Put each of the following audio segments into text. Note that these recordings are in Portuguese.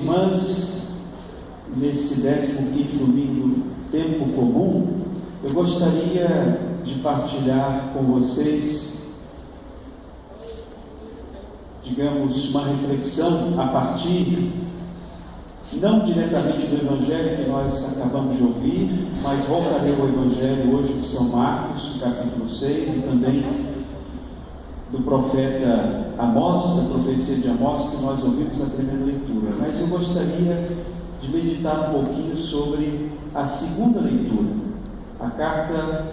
irmãs, nesse 15º domingo, tempo comum, eu gostaria de partilhar com vocês, digamos, uma reflexão a partir, não diretamente do Evangelho que nós acabamos de ouvir, mas voltarei ao Evangelho hoje de São Marcos, capítulo 6, e também do profeta Amós, da profecia de Amós, que nós ouvimos na primeira leitura. Mas eu gostaria de meditar um pouquinho sobre a segunda leitura, a carta,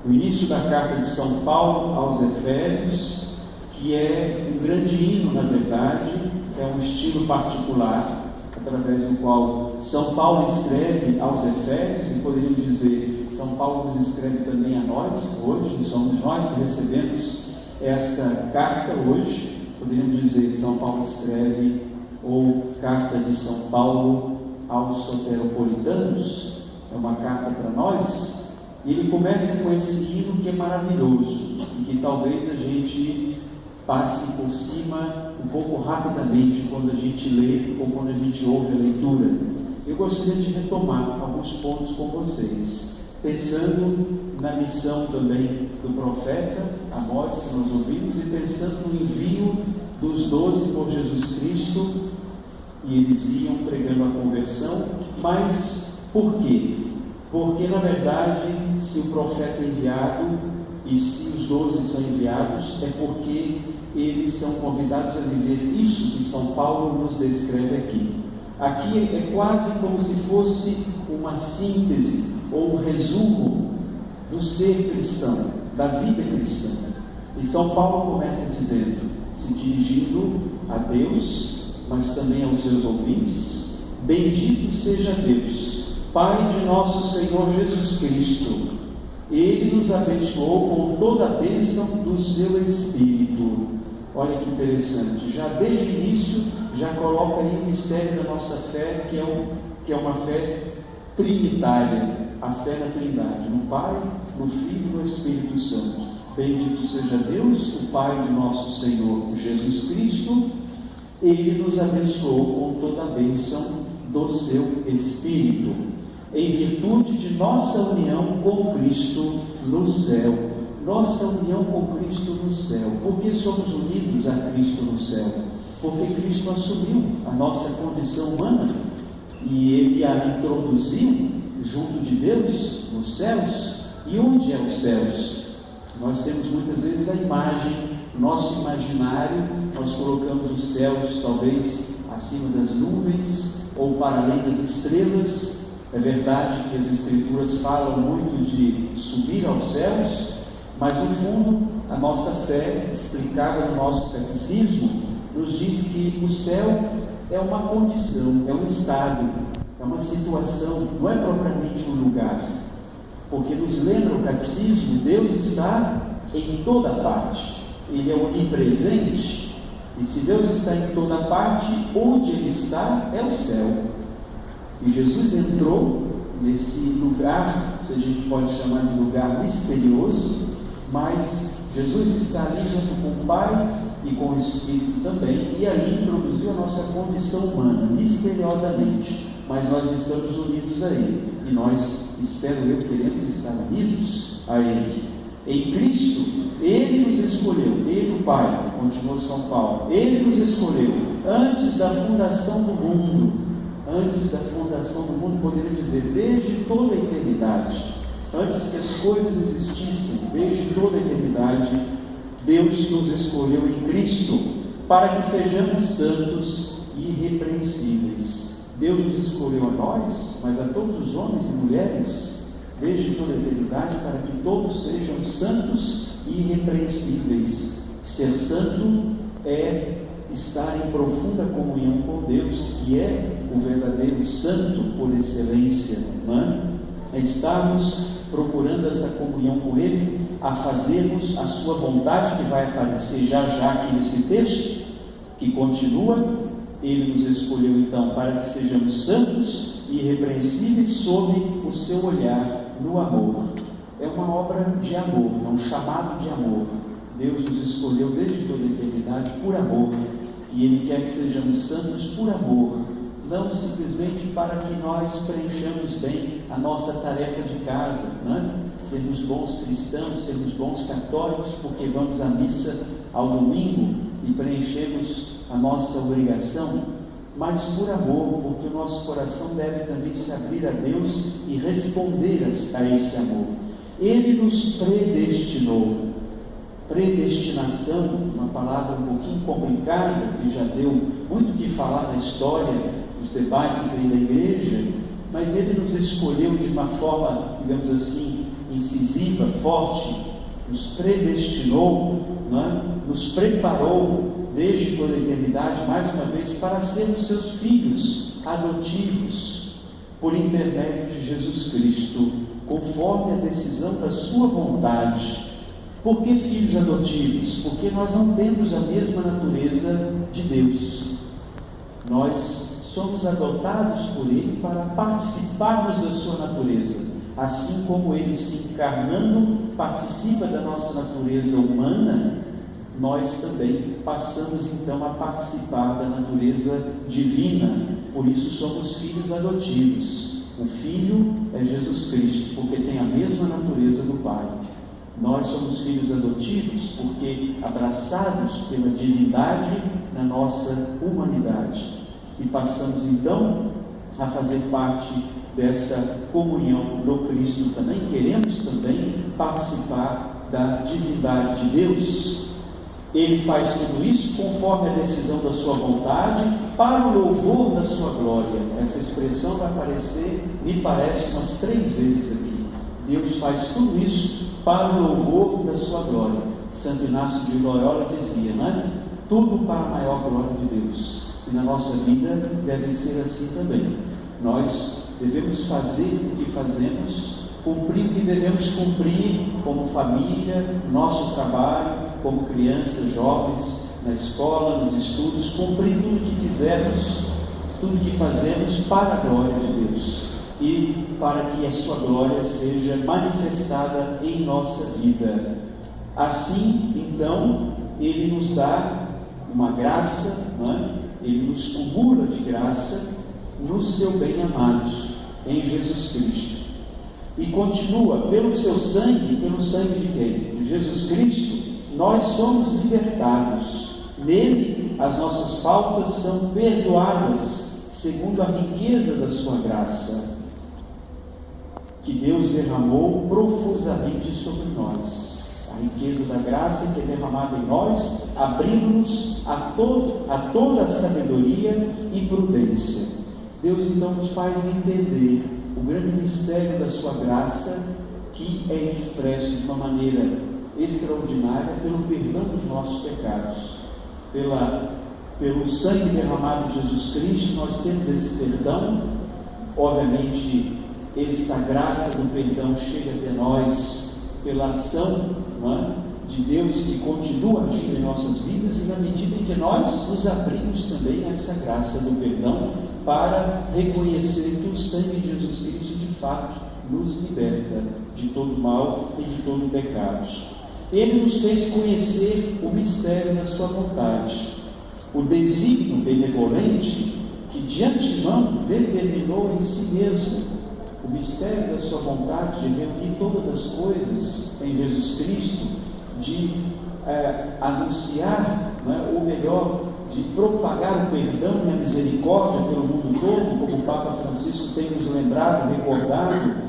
o início da carta de São Paulo aos Efésios, que é um grande hino, na verdade, é um estilo particular, através do qual São Paulo escreve aos Efésios, e poderíamos dizer, São Paulo nos escreve também a nós, hoje, somos nós que recebemos esta carta hoje, poderíamos dizer, São Paulo escreve, ou carta de São Paulo aos soteropolitanos, é uma carta para nós, e ele começa com esse hino que é maravilhoso, e que talvez a gente passe por cima um pouco rapidamente quando a gente lê ou quando a gente ouve a leitura. Eu gostaria de retomar alguns pontos com vocês, pensando na missão também do profeta Amós, que nós ouvimos, e pensando no envio dos 12 por Jesus Cristo, e eles iam pregando a conversão. Mas por quê? Porque na verdade, se o profeta é enviado e se os 12 são enviados, é porque eles são convidados a viver isso que São Paulo nos descreve aqui. Aqui é quase como se fosse uma síntese ou um resumo do ser cristão, da vida cristã. E São Paulo começa dizendo, se dirigindo a Deus, mas também aos seus ouvintes: bendito seja Deus, Pai de nosso Senhor Jesus Cristo. Ele nos abençoou com toda a bênção do seu Espírito. Olha que interessante, já desde o início, já coloca aí o mistério da nossa fé, que é uma fé trinitária, a fé na Trindade, no Pai, no Filho e no Espírito Santo. Bendito seja Deus, o Pai de nosso Senhor Jesus Cristo. Ele nos abençoou com toda a bênção do seu Espírito, em virtude de nossa união com Cristo no céu. Nossa união com Cristo no céu. Por que somos unidos a Cristo no céu? Porque Cristo assumiu a nossa condição humana e Ele a introduziu junto de Deus nos céus. E onde é os céus? Nós temos muitas vezes a imagem, nosso imaginário, nós colocamos os céus talvez acima das nuvens ou para além das estrelas. É verdade que as Escrituras falam muito de subir aos céus, mas no fundo a nossa fé, explicada no nosso catecismo, nos diz que o céu é uma condição, é um estado, é uma situação, não é propriamente um lugar, porque nos lembra o catecismo, Deus está em toda parte, Ele é onipresente, e se Deus está em toda parte, onde Ele está é o céu. E Jesus entrou nesse lugar, se a gente pode chamar de lugar misterioso, mas Jesus está ali junto com o Pai e com o Espírito também, e ali introduziu a nossa condição humana, misteriosamente, mas nós estamos unidos a Ele, e nós, espero eu, queremos estar unidos a Ele. Em Cristo, Ele nos escolheu, Ele o Pai, continua São Paulo, Ele nos escolheu antes da fundação do mundo. Antes da fundação do mundo, poderia dizer, desde toda a eternidade, antes que as coisas existissem, desde toda a eternidade, Deus nos escolheu em Cristo, para que sejamos santos e irrepreensíveis. Deus nos escolheu a nós, mas a todos os homens e mulheres, desde toda a eternidade, para que todos sejam santos e irrepreensíveis. Ser santo é estar em profunda comunhão com Deus, que é o verdadeiro santo por excelência, não é? É estarmos procurando essa comunhão com Ele, a fazermos a sua vontade, que vai aparecer já aqui nesse texto, que continua. Ele nos escolheu então para que sejamos santos e irrepreensíveis sob o seu olhar no amor. É uma obra de amor, é um chamado de amor. Deus nos escolheu desde toda a eternidade por amor, e Ele quer que sejamos santos por amor, não simplesmente para que nós preenchamos bem a nossa tarefa de casa, né? Sermos bons cristãos, sermos bons católicos, porque vamos à missa ao domingo e preenchemos a nossa obrigação, mas por amor, porque o nosso coração deve também se abrir a Deus e responder a esse amor. Ele nos predestinou. Predestinação, uma palavra um pouquinho complicada, que já deu muito o que falar na história, nos debates aí da igreja, mas Ele nos escolheu de uma forma, digamos assim, incisiva, forte, nos predestinou, né? Nos preparou desde toda a eternidade, mais uma vez, para sermos seus filhos adotivos, por intermédio de Jesus Cristo, conforme a decisão da sua vontade. Por que filhos adotivos? Porque nós não temos a mesma natureza de Deus. Nós somos adotados por Ele para participarmos da sua natureza, assim como Ele, se encarnando, participa da nossa natureza humana. Nós também passamos então a participar da natureza divina, por isso somos filhos adotivos. O Filho é Jesus Cristo, porque tem a mesma natureza do Pai. Nós somos filhos adotivos porque abraçados pela divindade na nossa humanidade, e passamos então a fazer parte dessa comunhão do Cristo também. Queremos também participar da divindade de Deus. Ele faz tudo isso conforme a decisão da sua vontade, para o louvor da sua glória. Essa expressão vai aparecer, me parece, umas 3 vezes aqui. Deus faz tudo isso para o louvor da sua glória. Santo Inácio de Loyola dizia, né? Tudo para a maior glória de Deus. E na nossa vida deve ser assim também. Nós devemos fazer o que fazemos, cumprir o que devemos cumprir como família, nosso trabalho, como crianças, jovens, na escola, nos estudos, cumprir tudo o que fizermos, tudo o que fazemos para a glória de Deus e para que a sua glória seja manifestada em nossa vida. Assim, então, Ele nos dá uma graça, não é? Ele nos cumula de graça no seu bem-amados, em Jesus Cristo. E continua, pelo seu sangue, pelo sangue de quem? De Jesus Cristo, nós somos libertados. Nele, as nossas faltas são perdoadas, segundo a riqueza da sua graça, que Deus derramou profusamente sobre nós. A riqueza da graça que é derramada em nós, abrindo-nos a toda a sabedoria e prudência. Deus então nos faz entender o grande mistério da sua graça, que é expresso de uma maneira extraordinária pelo perdão dos nossos pecados. Pelo sangue derramado de Jesus Cristo, nós temos esse perdão. Obviamente, essa graça do perdão chega até nós pela ação, não é, de Deus, que continua agindo em nossas vidas, e na medida em que nós nos abrimos também a essa graça do perdão, para reconhecer que o sangue de Jesus Cristo de fato nos liberta de todo mal e de todo pecado. Ele nos fez conhecer o mistério da sua vontade, o desígnio benevolente que de antemão determinou em si mesmo, o mistério da sua vontade de reunir todas as coisas em Jesus Cristo, de anunciar, né, ou melhor, de propagar o perdão e a misericórdia pelo mundo todo, como o Papa Francisco tem nos lembrado, recordado,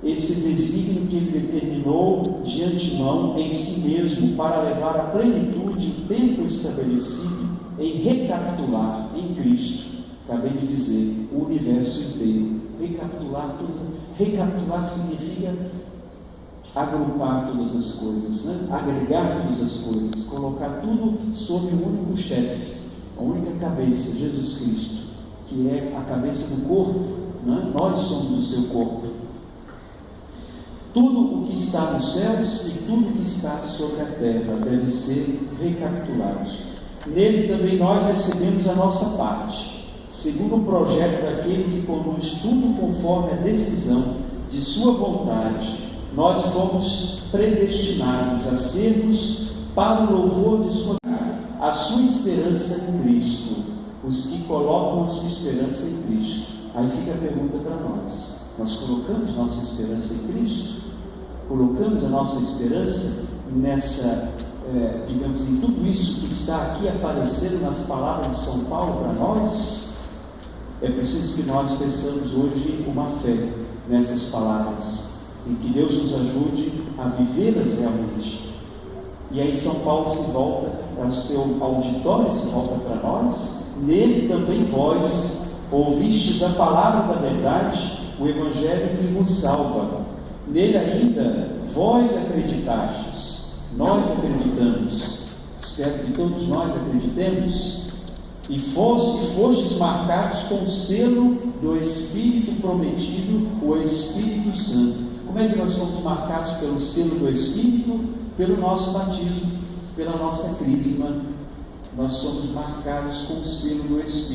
esse desígnio que ele determinou de antemão em si mesmo, para levar à plenitude o tempo estabelecido em recapitular em Cristo, acabei de dizer, o universo inteiro. Recapitular tudo. Recapitular significa agrupar todas as coisas, né? Agregar todas as coisas, colocar tudo sob um único chefe, a única cabeça, Jesus Cristo, que é a cabeça do corpo, né? Nós somos o seu corpo. Tudo o que está nos céus e tudo o que está sobre a terra deve ser recapitulado. Nele também nós recebemos a nossa parte, segundo o projeto daquele que conduz tudo conforme a decisão de sua vontade. Nós fomos predestinados a sermos para o louvor de sua glória, a sua esperança em Cristo, os que colocam a sua esperança em Cristo. Aí fica a pergunta para nós: nós colocamos nossa esperança em Cristo? Colocamos a nossa esperança nessa, digamos, em tudo isso que está aqui aparecendo nas palavras de São Paulo para nós? É preciso que nós peçamos hoje uma fé nessas palavras, e que Deus nos ajude a vivê-las realmente. E aí São Paulo se volta para o seu auditório, se volta para nós: nele também vós ouvistes a palavra da verdade, o Evangelho que vos salva. Nele ainda vós acreditastes, nós acreditamos. Espero que todos nós acreditemos. E fostes marcados com o selo do Espírito prometido, o Espírito Santo. Como é que nós fomos marcados pelo selo do Espírito? Pelo nosso batismo, pela nossa crisma. Nós somos marcados com o selo do Espírito.